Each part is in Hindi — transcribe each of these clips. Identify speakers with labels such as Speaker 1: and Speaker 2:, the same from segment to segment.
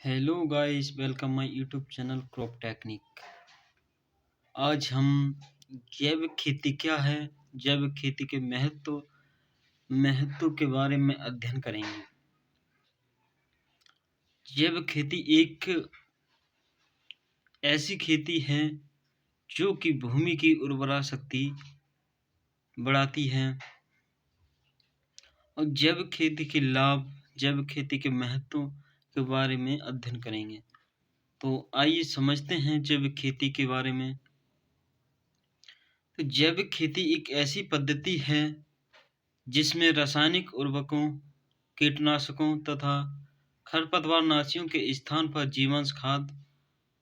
Speaker 1: Hello guys, welcome my YouTube channel crop technique. आज हम जैविक खेती क्या है, जैविक खेती के महत्व के बारे में अध्ययन करेंगे। जैविक खेती एक ऐसी खेती है जो कि भूमि की उर्वरा शक्ति बढ़ाती है और जैविक खेती के लाभ, जैविक खेती के महत्व के बारे में अध्ययन करेंगे। तो आइए समझते हैं जैविक खेती के बारे में। तो जैविक खेती एक ऐसी पद्धति है जिसमें रासायनिक उर्वरकों, कीटनाशकों तथा खरपतवारनाशियों के स्थान पर जीवांश खाद,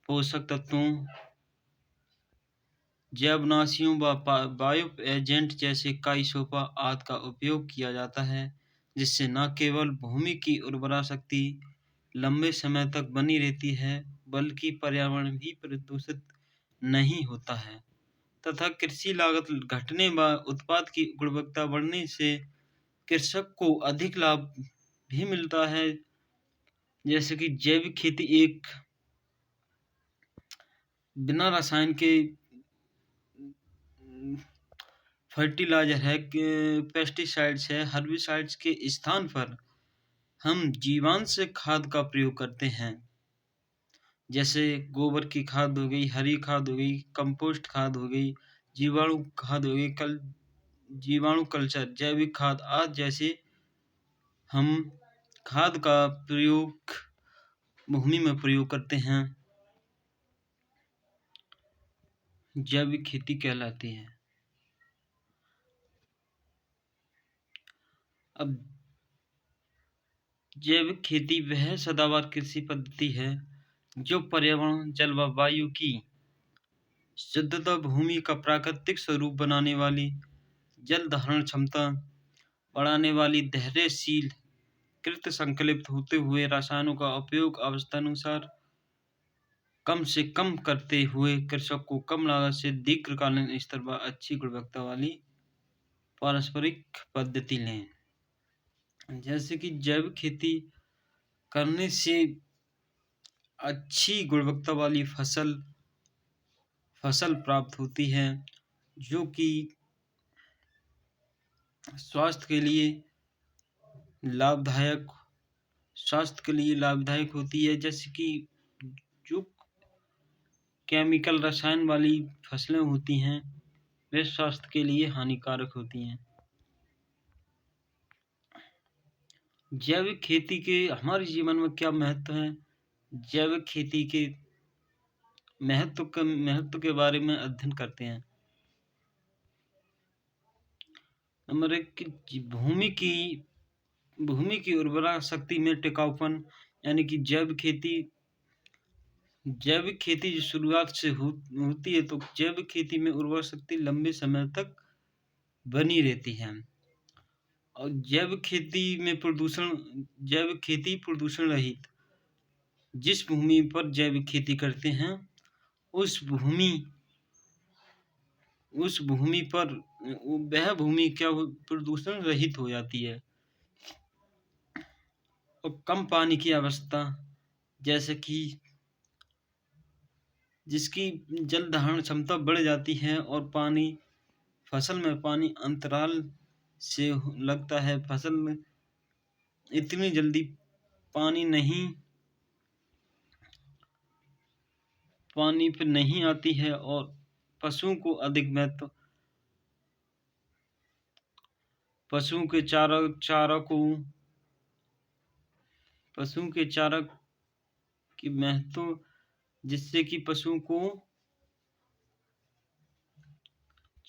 Speaker 1: पोषक तत्वों, जैवनाशियों व बायो एजेंट जैसे काइसोपा आदि का उपयोग किया जाता है, जिससे न केवल भूमि की उर्वरा शक्ति लंबे समय तक बनी रहती है, बल्कि पर्यावरण भी प्रदूषित नहीं होता है तथा कृषि लागत घटने व उत्पाद की गुणवत्ता बढ़ने से कृषक को अधिक लाभ भी मिलता है। जैसे कि जैविक खेती एक बिना रसायन के फर्टिलाइजर है, पेस्टिसाइड्स है, हर्बिसाइड्स के स्थान पर हम जीवांश खाद का प्रयोग करते हैं। जैसे गोबर की खाद हो गई, हरी खाद हो गई, कंपोस्ट खाद हो गई, जीवाणु खाद हो गई, जीवाणु कल्चर, जैविक खाद आदि जैसे हम खाद का प्रयोग भूमि में प्रयोग करते हैं। जैविक खेती कहलाती है। अब जैविक खेती वह सदाबहार कृषि पद्धति है जो पर्यावरण, जल व वायु की शुद्धता, भूमि का प्राकृतिक स्वरूप बनाने वाली, जल धारण क्षमता बढ़ाने वाली, धैर्यशील, कृत संकलित होते हुए रसायनों का उपयोग अवस्थानुसार कम से कम करते हुए कृषक को कम लागत से दीर्घकालीन स्तर पर अच्छी गुणवत्ता वाली पारंपरिक पद्धति लें। जैसे कि जैविक खेती करने से अच्छी गुणवत्ता वाली फसल प्राप्त होती है, जो कि स्वास्थ्य के लिए लाभदायक होती है। जैसे कि जो केमिकल रसायन वाली फसलें होती हैं वे स्वास्थ्य के लिए हानिकारक होती हैं। जैविक खेती के हमारे जीवन में क्या महत्व है, जैविक खेती के महत्व के बारे में अध्ययन करते हैं। नंबर एक, भूमि की उर्वरा शक्ति में टिकाऊपन, यानी कि जैविक खेती जो शुरुआत से होती है, तो जैविक खेती में उर्वरा शक्ति लंबे समय तक बनी रहती है। और जैविक खेती प्रदूषण रहित। जिस भूमि पर जैविक खेती करते हैं उस भूमि पर वह भूमि क्या प्रदूषण रहित हो जाती है और कम पानी की आवश्यकता, जैसे कि जिसकी जल धारण क्षमता बढ़ जाती है और फसल में पानी अंतराल से लगता है, फसल में इतनी जल्दी पानी पे नहीं आती है और पशुओं को अधिक महत्व, पशुओं के चारा की महत्व, जिससे कि पशुओं को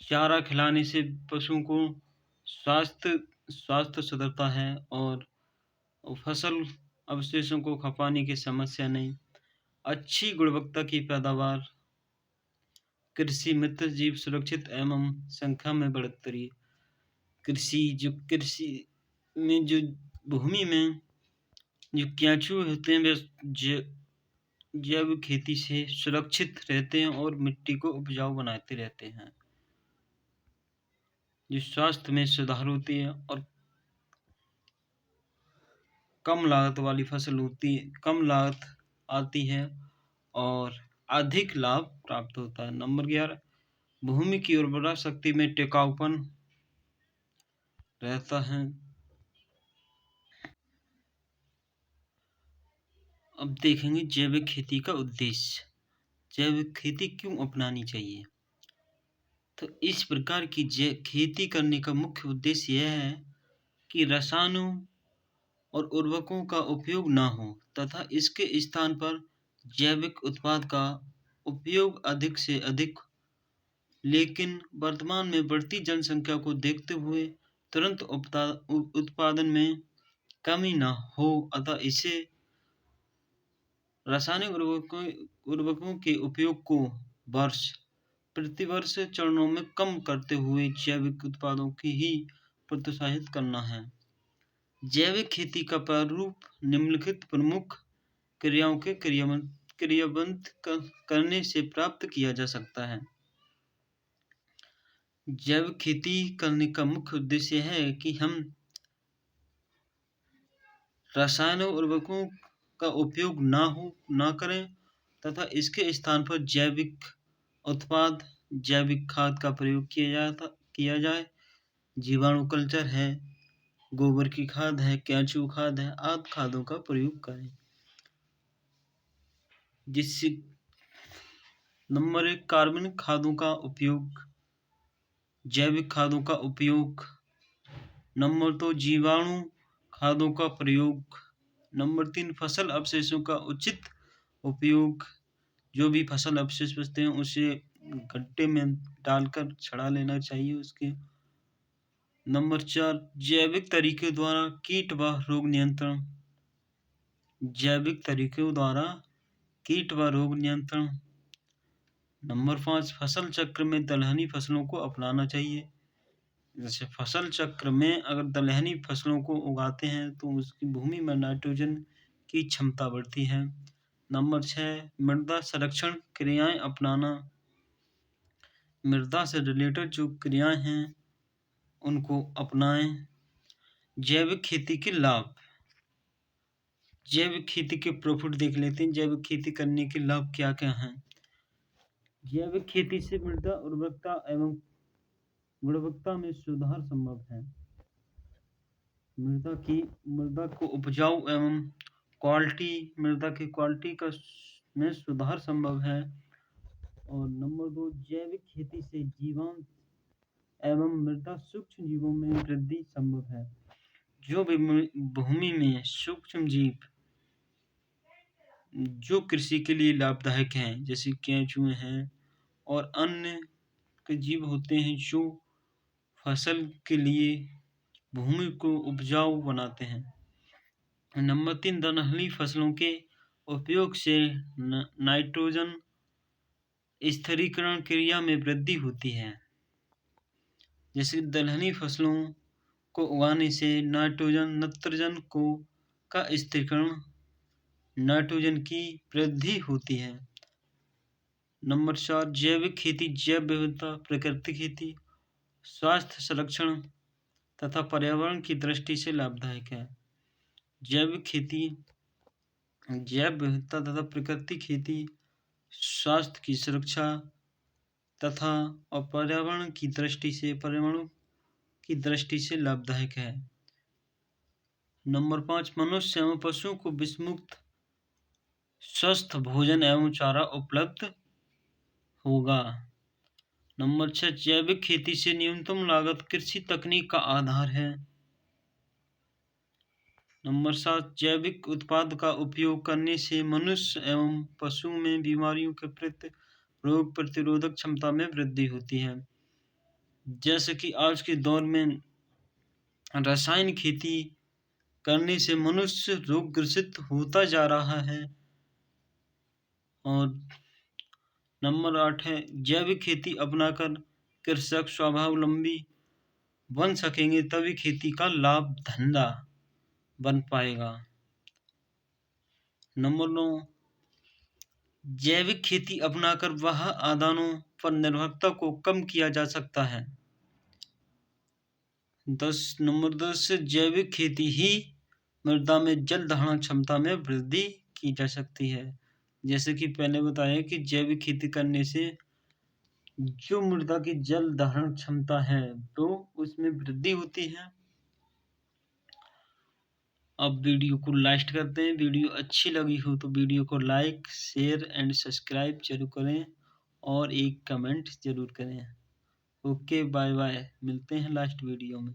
Speaker 1: चारा खिलाने से पशुओं को स्वास्थ्य सुधरता है और फसल अवशेषों को खपाने की समस्या नहीं, अच्छी गुणवत्ता की पैदावार, कृषि मित्र जीव सुरक्षित एवं संख्या में बढ़ोतरी। कृषि में जो भूमि में जो केंचुए होते हैं वे जैविक खेती से सुरक्षित रहते हैं और मिट्टी को उपजाऊ बनाते रहते हैं, जो स्वास्थ्य में सुधार होती है और कम लागत वाली फसल होती है, कम लागत आती है और अधिक लाभ प्राप्त होता है। नंबर 11, भूमि की उर्वरा शक्ति में टिकाऊपन रहता है। अब देखेंगे जैविक खेती का उद्देश्य। जैविक खेती क्यों अपनानी चाहिए? तो इस प्रकार की खेती करने का मुख्य उद्देश्य यह है कि रसायनों और उर्वरकों का उपयोग न हो तथा इसके स्थान पर जैविक उत्पाद का उपयोग अधिक से अधिक। लेकिन वर्तमान में बढ़ती जनसंख्या को देखते हुए तुरंत उत्पादन में कमी न हो, अतः इसे रासायनिक उर्वरकों के उपयोग को प्रतिवर्ष चरणों में कम करते हुए जैविक उत्पादों की ही प्रोत्साहित करना है। जैविक खेती का प्रारूप निम्नलिखित प्रमुख क्रियाओं के क्रियान्वित करने से प्राप्त किया जा सकता है। जैविक खेती करने का मुख्य उद्देश्य है कि हम रासायनिक उर्वरकों का उपयोग न करें तथा इसके स्थान पर जैविक उत्पाद, जैविक खाद का प्रयोग किया जाए। जीवाणु कल्चर है, गोबर की खाद है, केंचुआ खाद है, आदि खादों का प्रयोग करें। जिससे नंबर 1, कार्बनिक खादों का उपयोग, जैविक खादों का उपयोग। नंबर 2, जीवाणु खादों का प्रयोग। नंबर 3, फसल अवशेषों का उचित उपयोग। जो भी फसल अवशेष बचते हैं उसे गड्ढे में डालकर छड़ा लेना चाहिए उसके। नंबर 4, जैविक तरीके द्वारा कीट व रोग नियंत्रण। जैविक तरीकों द्वारा कीट व रोग नियंत्रण। नंबर 5, फसल चक्र में दलहनी फसलों को अपनाना चाहिए। जैसे फसल चक्र में अगर दलहनी फसलों को उगाते हैं तो उसकी भूमि में नाइट्रोजन की क्षमता बढ़ती है। नंबर 6, मृदा संरक्षण क्रियाएं अपनाना। मृदा से रिलेटेड जो क्रियाएं हैं उनको अपनाएं। जैविक खेती के लाभ। जैविक खेती के प्रॉफिट देख लेते हैं। जैविक खेती करने के लाभ क्या क्या हैं? जैविक खेती से मृदा उर्वरता एवं गुणवत्ता में सुधार संभव है। मृदा को उपजाऊ एवं मृदा की क्वालिटी का में सुधार संभव है। और नंबर 2, जैविक खेती से जीवांत एवं मृदा सूक्ष्म जीवों में वृद्धि संभव है। जो भी भूमि में सूक्ष्म जीव जो कृषि के लिए लाभदायक हैं, जैसे केंचुए हैं और अन्य के जीव होते हैं जो फसल के लिए भूमि को उपजाऊ बनाते हैं। नंबर 3, दलहनी फसलों के उपयोग से नाइट्रोजन स्थिरीकरण क्रिया में वृद्धि होती है। जैसे दलहनी फसलों को उगाने से नत्रजन का स्थिरीकरण, नाइट्रोजन की वृद्धि होती है। नंबर 4, जैविक खेती जैव विविधता, प्राकृतिक खेती, स्वास्थ्य संरक्षण तथा पर्यावरण की दृष्टि से लाभदायक है। जैविक खेती जैव विविधता तथा प्राकृतिक खेती स्वास्थ्य की सुरक्षा तथा पर्यावरण की दृष्टि से लाभदायक है। नंबर 5, मनुष्य एवं पशुओं को विषमुक्त स्वस्थ भोजन एवं चारा उपलब्ध होगा। नंबर 6, जैविक खेती से न्यूनतम लागत कृषि तकनीक का आधार है। नंबर 7, जैविक उत्पाद का उपयोग करने से मनुष्य एवं पशु में बीमारियों के प्रति रोग प्रतिरोधक क्षमता में वृद्धि होती है। जैसे कि आज के दौर में रासायनिक खेती करने से मनुष्य रोग ग्रसित होता जा रहा है। और नंबर 8 है, जैविक खेती अपनाकर कृषक स्वावलंबी बन सकेंगे, तभी खेती का लाभ धंधा बन पाएगा। नंबर 9, जैविक खेती अपनाकर वह आदानों पर निर्भरता को कम किया जा सकता है। नंबर 10, जैविक खेती ही मृदा में जल धारण क्षमता में वृद्धि की जा सकती है। जैसे कि पहले बताया कि जैविक खेती करने से जो मृदा की जल धारण क्षमता है, तो उसमें वृद्धि होती है। अब वीडियो को लास्ट करते हैं। वीडियो अच्छी लगी हो तो वीडियो को लाइक, शेयर एंड सब्सक्राइब ज़रूर करें और एक कमेंट ज़रूर करें। Okay, bye bye. मिलते हैं लास्ट वीडियो में।